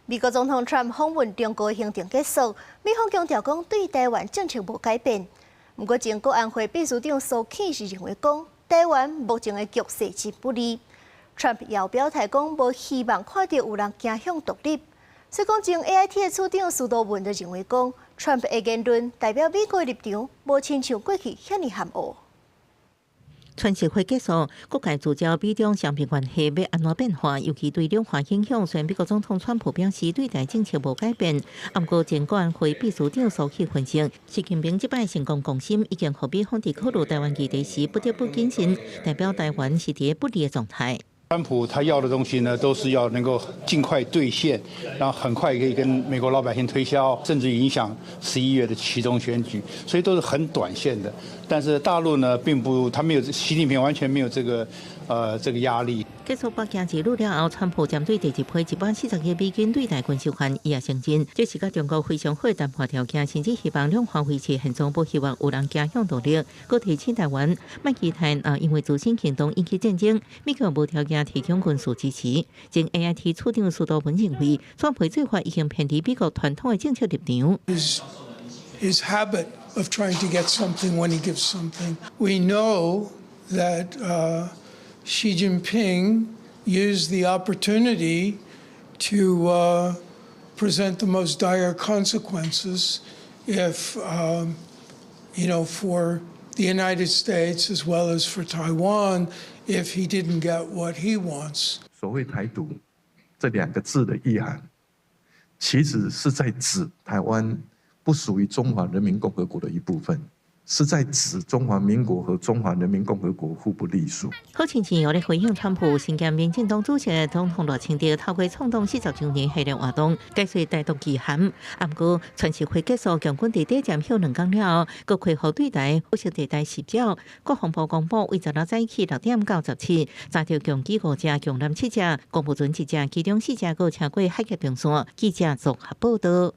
美國總統川普訪問中國行程結束，美方強調講對台灣政策無改變。不過，前國安會秘書長蘇起是認為講，台灣目前的局勢真不利。川普也表態講，無希望看到有人走向獨立。所以講，前 AIT 的處長蘇道文就認為講，川普的言論代表美國的立場，無親像過去遐爾含糊。川習會結束，各界聚焦美中雙邊關係要安怎變化，尤其對兩岸影響。雖然美國總統川普表示對台政策無改變，不過前國安會秘書長蘇起分析，習近平這擺成功攻心，已經讓美方在考慮台灣議題時不得不謹慎，代表台灣是在不利的狀態。川普他要的東西呢，都是要能夠盡快兌現，然後很快可以跟美國老百姓推銷，甚至影響11月的期中選舉，所以都是很短線的。但是大陸呢，並不，他沒有，習近平完全沒有這個壓力。結束北京之旅了後，川普針對第一批140億美金對台軍售案，伊也承認，這是甲中國非常好的談判條件，甚至希望兩方維持現狀，不希望有人走向獨立。佮提醒台灣，莫期待因為自身行動引起戰爭，美國無條件提供軍事支持。前 AIT 處長蘇道文認為，川普做法已經偏離美國傳統的政策立場。His habit of trying to get something when he gives something. We know that Xi Jinping used the opportunity to present the most dire consequences if, for the United States as well as for Taiwan, if he didn't get what he wants. 所謂台獨這兩個字的意涵，其實是在指台灣不屬於中華人民共和國的一部分，是在指中華民國和中華人民共和國互不隸屬。好親前有咧回應川普新兼民進黨主席的總統賴清德透過創黨40周年系列活動，解說台獨意涵。不過，川習會結束，強軍在第一站休2天了後，各恢復對台武力地帶10招。國防部公布，為16早起6點97，查到強機5隻、強艦7隻、公布船1隻，其中4隻過超過海峽中線。記者綜合報道。